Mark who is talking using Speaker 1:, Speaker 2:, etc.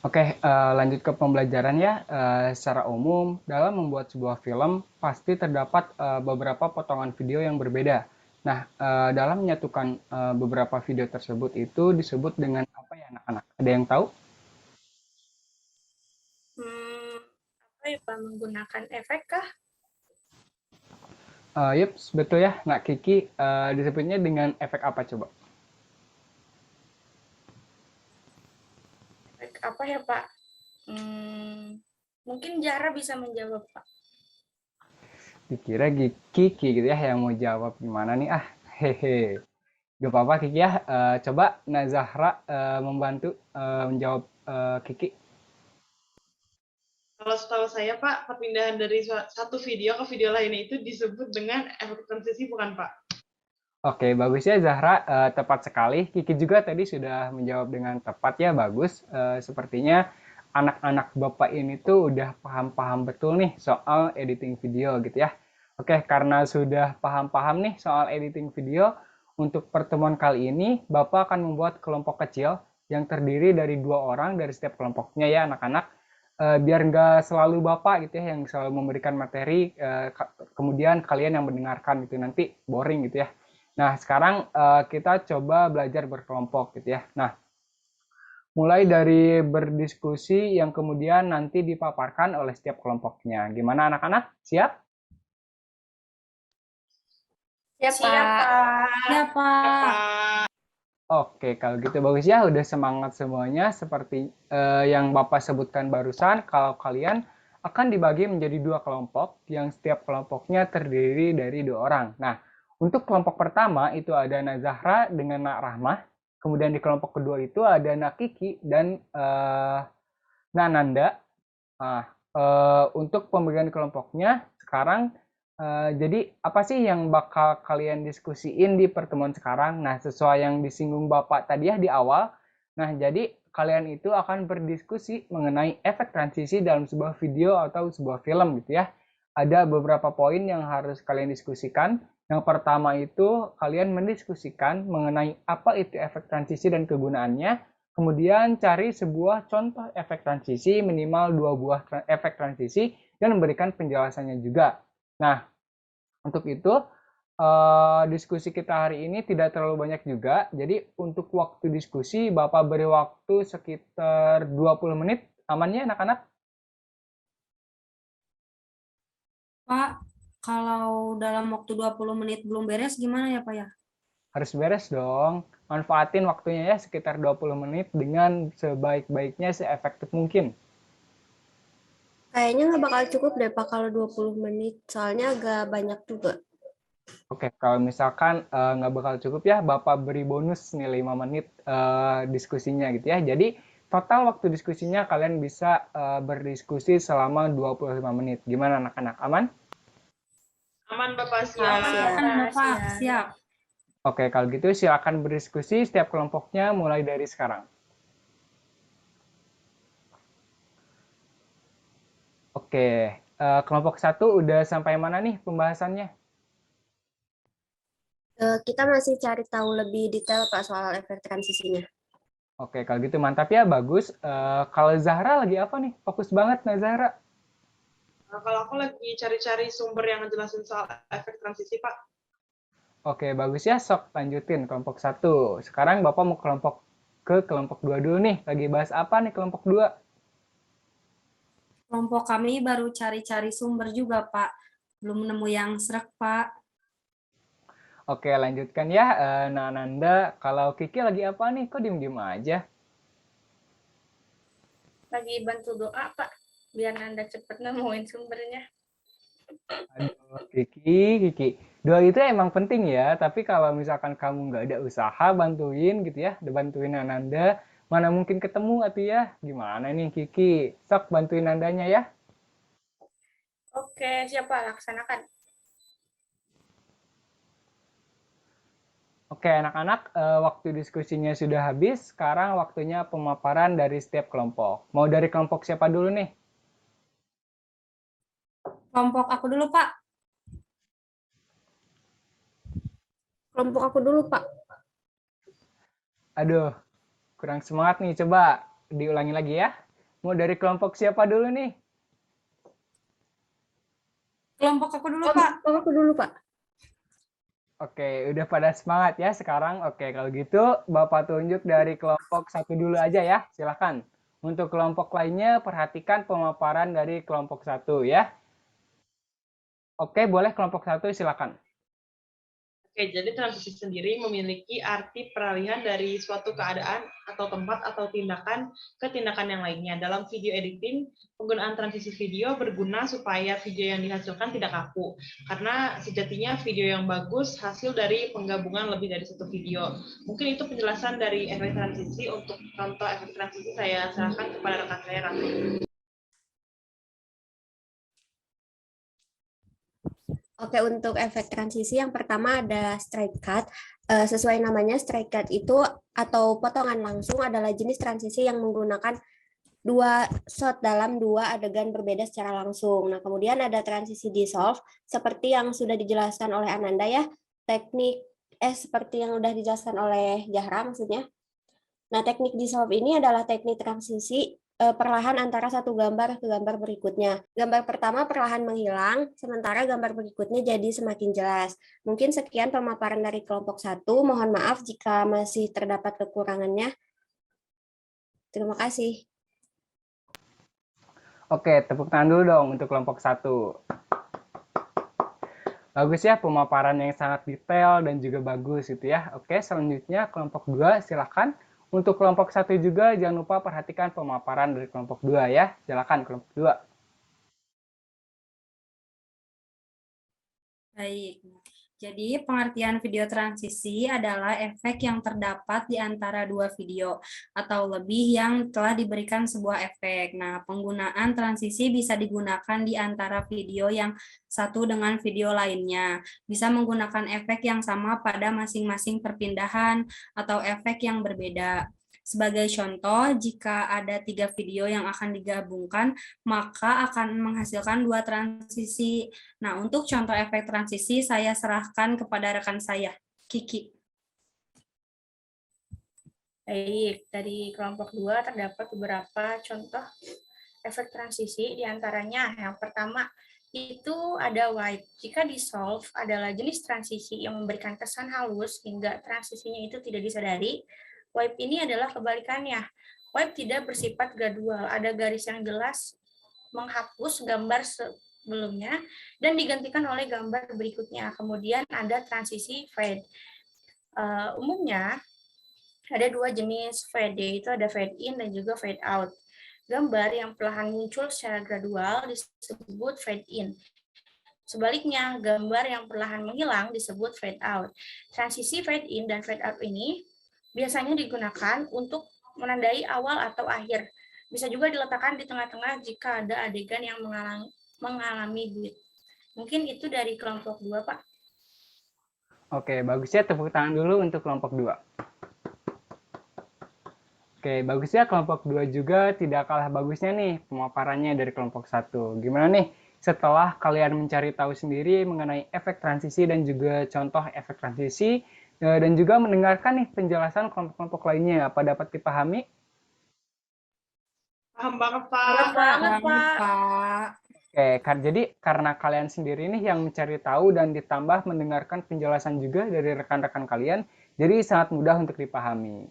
Speaker 1: Oke, lanjut ke pembelajaran ya. Secara umum, dalam membuat sebuah film, pasti terdapat beberapa potongan video yang berbeda. Nah, dalam menyatukan beberapa video tersebut itu disebut dengan apa ya anak-anak? Ada yang tahu?
Speaker 2: Hmm, apa ya Pak, menggunakan efek kah?
Speaker 1: Yup, betul ya, Nggak Kiki. Disebutnya dengan efek apa coba?
Speaker 2: Efek apa ya Pak? Mungkin Jara bisa menjawab Pak.
Speaker 1: Dikira Kiki gitu ya yang mau jawab gimana nih? Hehe. Gak apa-apa Kiki ya. Coba Nazahra membantu menjawab Kiki.
Speaker 3: Kalau setahu saya, Pak, perpindahan dari satu video ke video lainnya itu disebut dengan efek transisi, bukan, Pak?
Speaker 1: Oke, bagus ya Zahra. Tepat sekali. Kiki juga tadi sudah menjawab dengan tepat ya, bagus. Sepertinya anak-anak Bapak ini tuh udah paham-paham betul nih soal editing video gitu ya. Oke, karena sudah paham-paham nih soal editing video, untuk pertemuan kali ini Bapak akan membuat kelompok kecil yang terdiri dari 2 orang dari setiap kelompoknya ya anak-anak. Biar nggak selalu Bapak gitu ya yang selalu memberikan materi, kemudian kalian yang mendengarkan gitu, nanti boring gitu ya. Nah, sekarang kita coba belajar berkelompok gitu ya. Nah, mulai dari berdiskusi yang kemudian nanti dipaparkan oleh setiap kelompoknya. Gimana anak-anak? Siap?
Speaker 2: Siap,
Speaker 3: Siap,
Speaker 2: Pak.
Speaker 3: Pak.
Speaker 4: Ya,
Speaker 3: Siap,
Speaker 4: Pak.
Speaker 3: Pak.
Speaker 1: Oke, kalau gitu bagus ya. Udah semangat semuanya. Seperti yang Bapak sebutkan barusan, kalau kalian akan dibagi menjadi 2 kelompok yang setiap kelompoknya terdiri dari 2 orang. Nah, untuk kelompok pertama itu ada Nazahra dengan Nak Rahmah. Kemudian di kelompok kedua itu ada Nak Kiki dan Nananda. Nah, untuk pembagian kelompoknya sekarang, jadi apa sih yang bakal kalian diskusiin di pertemuan sekarang? Nah, sesuai yang disinggung Bapak tadi ya di awal. Nah, jadi kalian itu akan berdiskusi mengenai efek transisi dalam sebuah video atau sebuah film gitu ya. Ada beberapa poin yang harus kalian diskusikan. Yang pertama itu kalian mendiskusikan mengenai apa itu efek transisi dan kegunaannya. Kemudian cari sebuah contoh efek transisi, minimal 2 buah efek transisi, dan memberikan penjelasannya juga. Nah, untuk itu, diskusi kita hari ini tidak terlalu banyak juga. Jadi, untuk waktu diskusi, Bapak beri waktu sekitar 20 menit. Aman ya, anak-anak?
Speaker 4: Pak, kalau dalam waktu 20 menit belum beres gimana ya, Pak ya?
Speaker 1: Harus beres dong. Manfaatin waktunya ya, sekitar 20 menit dengan sebaik-baiknya, seefektif mungkin.
Speaker 5: Kayaknya nggak bakal cukup deh Pak kalau 20 menit, soalnya agak banyak juga.
Speaker 1: Oke, kalau misalkan nggak bakal cukup ya, Bapak beri bonus nih 5 menit diskusinya gitu ya. Jadi total waktu diskusinya kalian bisa berdiskusi selama 25 menit. Gimana anak-anak? Aman?
Speaker 3: Aman, Bapak,
Speaker 2: Aman,
Speaker 3: siap.
Speaker 4: Kan,
Speaker 2: Bapak.
Speaker 4: Pak,
Speaker 2: Siap.
Speaker 4: siap.
Speaker 1: Oke, kalau gitu silakan berdiskusi setiap kelompoknya mulai dari sekarang. Oke, kelompok satu udah sampai mana nih pembahasannya?
Speaker 5: Kita masih cari tahu lebih detail Pak soal efek transisinya.
Speaker 1: Oke, kalau gitu mantap ya, bagus. Kalau Zahra lagi apa nih? Fokus banget nah Zahra.
Speaker 3: Nah, kalau aku lagi cari-cari sumber yang ngejelasin soal efek transisi, Pak.
Speaker 1: Oke, bagus ya. Sok lanjutin kelompok satu. Sekarang Bapak mau ke kelompok 2 dulu nih. Lagi bahas apa nih kelompok 2?
Speaker 4: Kelompok kami baru cari-cari sumber juga, Pak. Belum nemu yang serak, Pak.
Speaker 1: Oke, lanjutkan ya. Nah, Nanda, kalau Kiki lagi apa nih? Kok diem-diem aja?
Speaker 2: Lagi bantu doa, Pak. Biar Anda cepat nemuin sumbernya.
Speaker 1: Aduh, Kiki. Doa itu emang penting ya, tapi kalau misalkan kamu nggak ada usaha bantuin gitu ya, bantuin Nanda, mana mungkin ketemu atuh ya? Gimana nih Kiki? Sok bantuin Nandanya ya.
Speaker 2: Oke, siapa laksanakan?
Speaker 1: Oke, anak-anak, waktu diskusinya sudah habis. Sekarang waktunya pemaparan dari setiap kelompok. Mau dari kelompok siapa dulu nih?
Speaker 4: Kelompok aku dulu, Pak.
Speaker 5: Kelompok aku dulu Pak.
Speaker 1: Aduh, kurang semangat nih. Coba diulangi lagi ya. Mau dari kelompok siapa dulu nih?
Speaker 4: Kelompok aku dulu,
Speaker 5: Oh,
Speaker 4: Pak.
Speaker 5: aku dulu, Pak.
Speaker 1: Oke, udah pada semangat ya sekarang. Oke, kalau gitu Bapak tunjuk dari kelompok 1 dulu aja ya. Silakan. Untuk kelompok lainnya perhatikan pemaparan dari kelompok 1 ya. Oke, boleh kelompok 1 silakan.
Speaker 3: Oke, jadi transisi sendiri memiliki arti peralihan dari suatu keadaan atau tempat atau tindakan ke tindakan yang lainnya. Dalam video editing, penggunaan transisi video berguna supaya video yang dihasilkan tidak kaku. Karena sejatinya video yang bagus hasil dari penggabungan lebih dari satu video. Mungkin itu penjelasan dari efek transisi. Untuk contoh efek transisi saya serahkan kepada rekan saya, Raffi.
Speaker 5: Oke, untuk efek transisi yang pertama ada straight cut. Sesuai namanya, straight cut itu atau potongan langsung adalah jenis transisi yang menggunakan dua shot dalam dua adegan berbeda secara langsung. Nah, kemudian ada transisi dissolve, seperti yang sudah dijelaskan oleh Ananda ya, seperti yang sudah dijelaskan oleh Zahra maksudnya. Nah, teknik dissolve ini adalah teknik transisi perlahan antara satu gambar ke gambar berikutnya. Gambar pertama perlahan menghilang, sementara gambar berikutnya jadi semakin jelas. Mungkin sekian pemaparan dari kelompok 1. Mohon maaf jika masih terdapat kekurangannya. Terima kasih.
Speaker 1: Oke, tepuk tangan dulu dong untuk kelompok 1. Bagus ya, pemaparan yang sangat detail dan juga bagus gitu ya. Oke, selanjutnya kelompok 2 silakan. Untuk kelompok 1 juga jangan lupa perhatikan pemaparan dari kelompok 2 ya. Silakan kelompok 2.
Speaker 4: Baik. Jadi, pengertian video transisi adalah efek yang terdapat di antara dua video atau lebih yang telah diberikan sebuah efek. Nah, penggunaan transisi bisa digunakan di antara video yang satu dengan video lainnya. Bisa menggunakan efek yang sama pada masing-masing perpindahan atau efek yang berbeda. Sebagai contoh, jika ada 3 video yang akan digabungkan, maka akan menghasilkan 2 transisi. Nah, untuk contoh efek transisi, saya serahkan kepada rekan saya, Kiki.
Speaker 2: Baik, dari kelompok 2 terdapat beberapa contoh efek transisi, diantaranya yang pertama itu ada wipe. Jika dissolve adalah jenis transisi yang memberikan kesan halus hingga transisinya itu tidak disadari. Wipe ini adalah kebalikannya. Wipe tidak bersifat gradual, ada garis yang jelas menghapus gambar sebelumnya dan digantikan oleh gambar berikutnya. Kemudian ada transisi fade. Umumnya ada 2 jenis fade, yaitu ada fade in dan juga fade out. Gambar yang perlahan muncul secara gradual disebut fade in. Sebaliknya, gambar yang perlahan menghilang disebut fade out. Transisi fade in dan fade out ini biasanya digunakan untuk menandai awal atau akhir. Bisa juga diletakkan di tengah-tengah jika ada adegan yang mengalami bleed. Mungkin itu dari kelompok 2, Pak.
Speaker 1: Oke, bagus ya, tepuk tangan dulu untuk kelompok 2. Oke, bagus ya, kelompok 2 juga tidak kalah bagusnya nih pemaparannya dari kelompok 1. Gimana nih setelah kalian mencari tahu sendiri mengenai efek transisi dan juga contoh efek transisi, dan juga mendengarkan nih penjelasan kelompok-kelompok lainnya, apa dapat dipahami?
Speaker 3: Paham banget,
Speaker 2: Paham
Speaker 3: Pak.
Speaker 2: banget,
Speaker 4: Banget,
Speaker 2: Pak.
Speaker 4: Pak.
Speaker 1: Oke, jadi karena kalian sendiri nih yang mencari tahu dan ditambah mendengarkan penjelasan juga dari rekan-rekan kalian, jadi sangat mudah untuk dipahami.